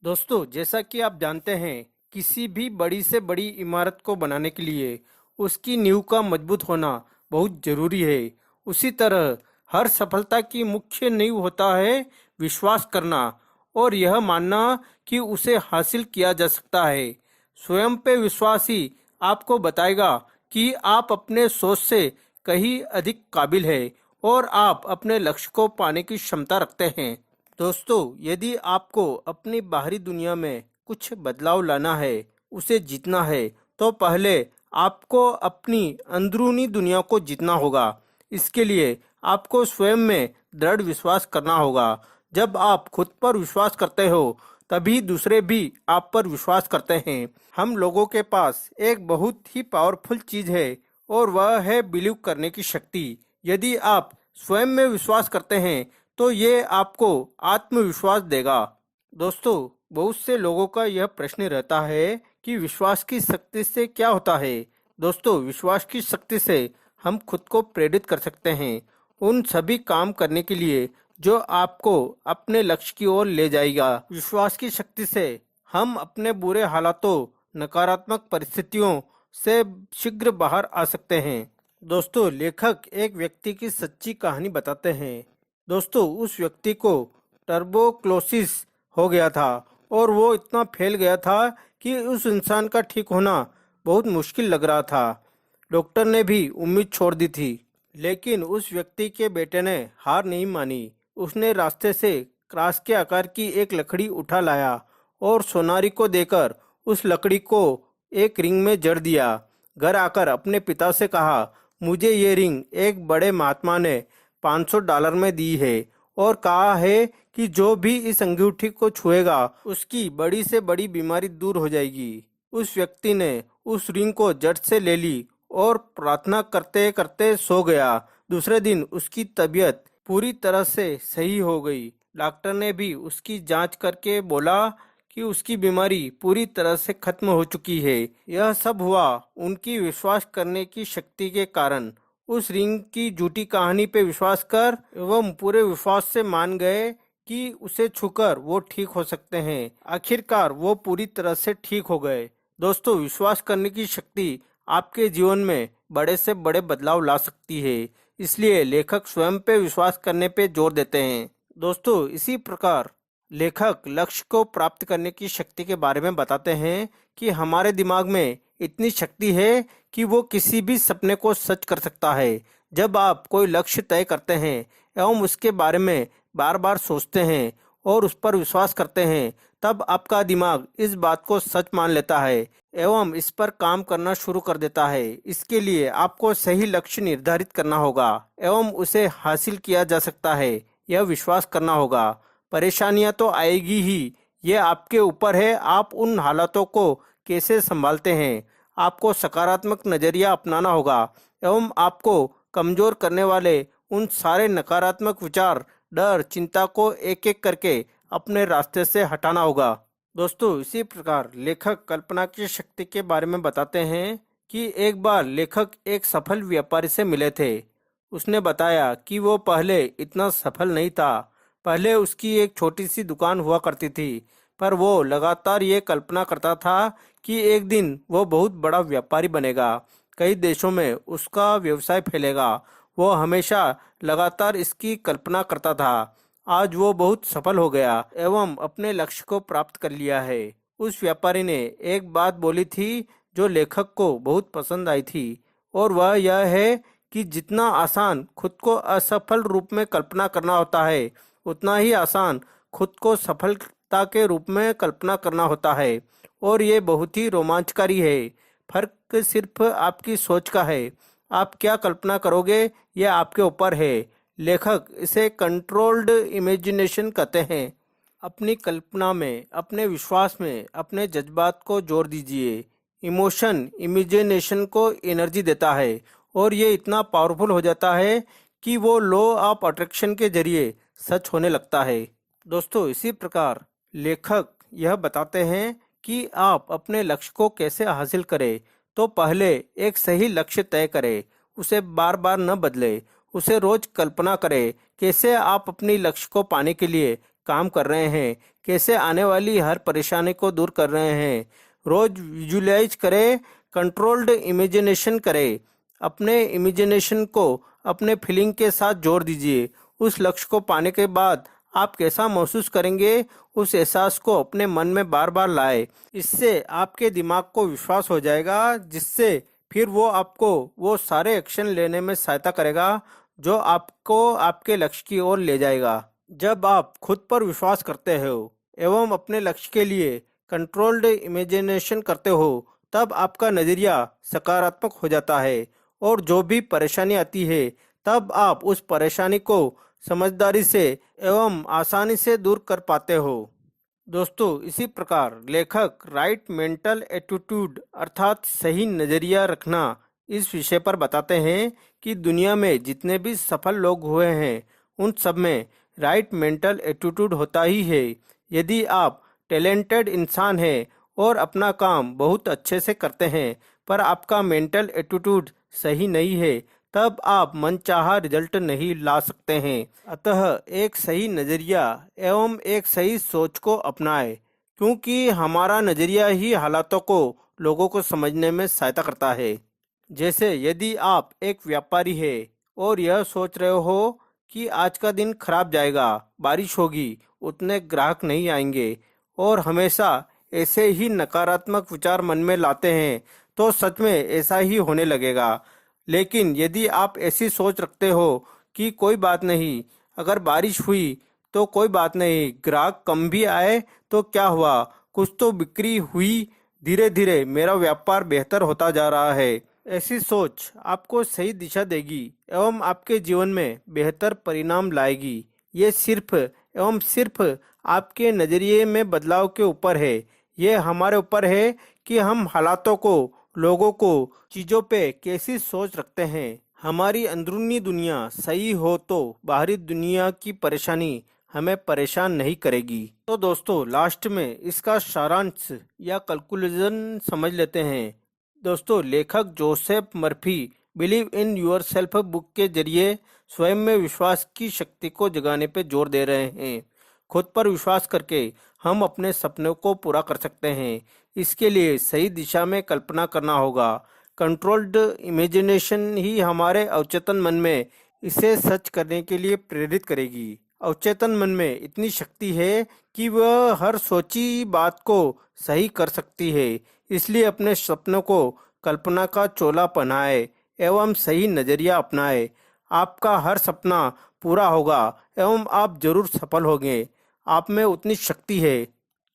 दोस्तों, जैसा कि आप जानते हैं, किसी भी बड़ी से बड़ी इमारत को बनाने के लिए उसकी नींव का मजबूत होना बहुत जरूरी है। उसी तरह हर सफलता की मुख्य नींव होता है विश्वास करना और यह मानना कि उसे हासिल किया जा सकता है। स्वयं पे विश्वास ही आपको बताएगा कि आप अपने सोच से कहीं अधिक काबिल है और आप अपने लक्ष्य को पाने की क्षमता रखते हैं। दोस्तों, यदि आपको अपनी बाहरी दुनिया में कुछ बदलाव लाना है, उसे जीतना है, तो पहले आपको अपनी अंदरूनी दुनिया को जीतना होगा। इसके लिए आपको स्वयं में दृढ़ विश्वास करना होगा। जब आप खुद पर विश्वास करते हो, तभी दूसरे भी आप पर विश्वास करते हैं। हम लोगों के पास एक बहुत ही पावरफुल चीज है और वह है बिलीव करने की शक्ति। यदि आप स्वयं में विश्वास करते हैं, तो ये आपको आत्मविश्वास देगा। दोस्तों, बहुत से लोगों का यह प्रश्न रहता है कि विश्वास की शक्ति से क्या होता है। दोस्तों, विश्वास की शक्ति से हम खुद को प्रेरित कर सकते हैं उन सभी काम करने के लिए जो आपको अपने लक्ष्य की ओर ले जाएगा। विश्वास की शक्ति से हम अपने बुरे हालातों, नकारात्मक परिस्थितियों से शीघ्र बाहर आ सकते हैं। दोस्तों, लेखक एक व्यक्ति की सच्ची कहानी बताते हैं। दोस्तों, उस व्यक्ति को टर्बोक्लोसिस हो गया था और वो इतना फैल गया था कि उस इंसान का ठीक होना बहुत मुश्किल लग रहा था। डॉक्टर ने भी उम्मीद छोड़ दी थी, लेकिन उस व्यक्ति के बेटे ने हार नहीं मानी। उसने रास्ते से क्रास के आकार की एक लकड़ी उठा लाया और सोनारी को देकर उस लकड़ी को एक रिंग में जड़ दिया। घर आकर अपने पिता से कहा, मुझे ये रिंग एक बड़े महात्मा ने $500 में दी है और कहा है कि जो भी इस अंगूठी को छुएगा उसकी बड़ी से बड़ी बीमारी दूर हो जाएगी। उस व्यक्ति ने उस रिंग को जड़ से ले ली और प्रार्थना करते करते सो गया। दूसरे दिन उसकी तबीयत पूरी तरह से सही हो गई। डॉक्टर ने भी उसकी जांच करके बोला कि उसकी बीमारी पूरी तरह से खत्म हो चुकी है। यह सब हुआ उनकी विश्वास करने की शक्ति के कारण। उस रिंग की झूठी कहानी पे विश्वास कर एवं पूरे विश्वास से मान गए कि उसे छूकर वो ठीक हो सकते हैं। आखिरकार वो पूरी तरह से ठीक हो गए। दोस्तों, विश्वास करने की शक्ति आपके जीवन में बड़े से बड़े बदलाव ला सकती है। इसलिए लेखक स्वयं पे विश्वास करने पे जोर देते हैं। दोस्तों, इसी प्रकार लेखक लक्ष्य को प्राप्त करने की शक्ति के बारे में बताते हैं कि हमारे दिमाग में इतनी शक्ति है कि वो किसी भी सपने को सच कर सकता है। जब आप कोई लक्ष्य तय करते हैं एवं उसके बारे में बार बार सोचते हैं और उस पर विश्वास करते हैं, तब आपका दिमाग इस बात को सच मान लेता है एवं इस पर काम करना शुरू कर देता है। इसके लिए आपको सही लक्ष्य निर्धारित करना होगा एवं उसे हासिल किया जा सकता है, यह विश्वास करना होगा। परेशानियां तो आएगी ही, ये आपके ऊपर है आप उन हालातों को कैसे संभालते हैं। आपको सकारात्मक नजरिया अपनाना होगा एवं आपको कमजोर करने वाले उन सारे नकारात्मक विचार, डर, चिंता को एक एक करके अपने रास्ते से हटाना होगा। दोस्तों, इसी प्रकार लेखक कल्पना की शक्ति के बारे में बताते हैं कि एक बार लेखक एक सफल व्यापारी से मिले थे। उसने बताया कि वो पहले इतना सफल नहीं था। पहले उसकी एक छोटी सी दुकान हुआ करती थी, पर वो लगातार ये कल्पना करता था कि एक दिन वो बहुत बड़ा व्यापारी बनेगा, कई देशों में उसका व्यवसाय फैलेगा। वो हमेशा लगातार इसकी कल्पना करता था। आज वो बहुत सफल हो गया एवं अपने लक्ष्य को प्राप्त कर लिया है। उस व्यापारी ने एक बात बोली थी जो लेखक को बहुत पसंद आई थी, और वह यह है कि जितना आसान खुद को असफल रूप में कल्पना करना होता है, उतना ही आसान खुद को सफलता के रूप में कल्पना करना होता है। और ये बहुत ही रोमांचकारी है। फर्क सिर्फ आपकी सोच का है। आप क्या कल्पना करोगे, यह आपके ऊपर है। लेखक इसे कंट्रोल्ड इमेजिनेशन कहते हैं। अपनी कल्पना में, अपने विश्वास में अपने जज्बात को जोड़ दीजिए। इमोशन इमेजिनेशन को एनर्जी देता है और ये इतना पावरफुल हो जाता है कि वो लॉ ऑफ अट्रैक्शन के जरिए सच होने लगता है। दोस्तों, इसी प्रकार लेखक यह बताते हैं कि आप अपने लक्ष्य को कैसे हासिल करें। तो पहले एक सही लक्ष्य तय करें, उसे बार बार न बदले। उसे रोज कल्पना करें कैसे आप अपनी लक्ष्य को पाने के लिए काम कर रहे हैं, कैसे आने वाली हर परेशानी को दूर कर रहे हैं। रोज विजुलाइज करें, कंट्रोल्ड इमेजिनेशन करें। अपने इमेजिनेशन को अपने फीलिंग के साथ जोड़ दीजिए। उस लक्ष्य को पाने के बाद आप कैसा महसूस करेंगे, उस एहसास को अपने मन में बार बार लाए। इससे आपके दिमाग को विश्वास हो जाएगा, जिससे फिर वो आपको वो सारे एक्शन लेने में सहायता करेगा जो आपको आपके लक्ष्य की ओर ले जाएगा। जब आप खुद पर विश्वास करते हो एवं अपने लक्ष्य के लिए कंट्रोल्ड इमेजिनेशन करते हो, तब आपका नजरिया सकारात्मक हो जाता है और जो भी परेशानी आती है तब आप उस परेशानी को समझदारी से एवं आसानी से दूर कर पाते हो। दोस्तों, इसी प्रकार लेखक राइट मेंटल एटीट्यूड अर्थात सही नजरिया रखना इस विषय पर बताते हैं कि दुनिया में जितने भी सफल लोग हुए हैं उन सब में राइट मेंटल एटीट्यूड होता ही है। यदि आप टैलेंटेड इंसान हैं और अपना काम बहुत अच्छे से करते हैं पर आपका मेंटल एटीट्यूड सही नहीं है, तब आप मनचाहा रिजल्ट नहीं ला सकते हैं। अतः एक सही नज़रिया एवं एक सही सोच को अपनाएं, क्योंकि हमारा नज़रिया ही हालातों को लोगों को समझने में सहायता करता है। जैसे यदि आप एक व्यापारी है और यह सोच रहे हो कि आज का दिन खराब जाएगा, बारिश होगी, उतने ग्राहक नहीं आएंगे और हमेशा ऐसे ही नकारात्मक विचार मन में लाते हैं, तो सच में ऐसा ही होने लगेगा। लेकिन यदि आप ऐसी सोच रखते हो कि कोई बात नहीं, अगर बारिश हुई तो कोई बात नहीं, ग्राहक कम भी आए तो क्या हुआ, कुछ तो बिक्री हुई, धीरे धीरे मेरा व्यापार बेहतर होता जा रहा है। ऐसी सोच आपको सही दिशा देगी एवं आपके जीवन में बेहतर परिणाम लाएगी। ये सिर्फ एवं सिर्फ आपके नज़रिए में बदलाव के ऊपर है। ये हमारे ऊपर है कि हम हालातों को, लोगों को, चीज़ों पे कैसी सोच रखते हैं। हमारी अंदरूनी दुनिया सही हो तो बाहरी दुनिया की परेशानी हमें परेशान नहीं करेगी। तो दोस्तों, लास्ट में इसका सारांश या कंक्लूजन समझ लेते हैं। दोस्तों, लेखक Joseph Murphy believe in yourself book के जरिए स्वयं में विश्वास की शक्ति को जगाने पे जोर दे रहे हैं। खुद पर विश्वास करके हम अपने सपनों को पूरा कर सकते हैं। इसके लिए सही दिशा में कल्पना करना होगा। कंट्रोल्ड इमेजिनेशन ही हमारे अवचेतन मन में इसे सच करने के लिए प्रेरित करेगी। अवचेतन मन में इतनी शक्ति है कि वह हर सोची बात को सही कर सकती है। इसलिए अपने सपनों को कल्पना का चोला पहनाए एवं सही नजरिया अपनाए। आपका हर सपना पूरा होगा एवं आप जरूर सफल होंगे। आप में उतनी शक्ति है।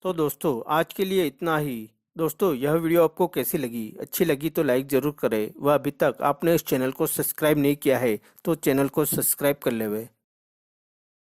तो दोस्तों, आज के लिए इतना ही। दोस्तों, यह वीडियो आपको कैसी लगी? अच्छी लगी तो लाइक ज़रूर करें। वह अभी तक आपने इस चैनल को सब्सक्राइब नहीं किया है तो चैनल को सब्सक्राइब कर लेवे।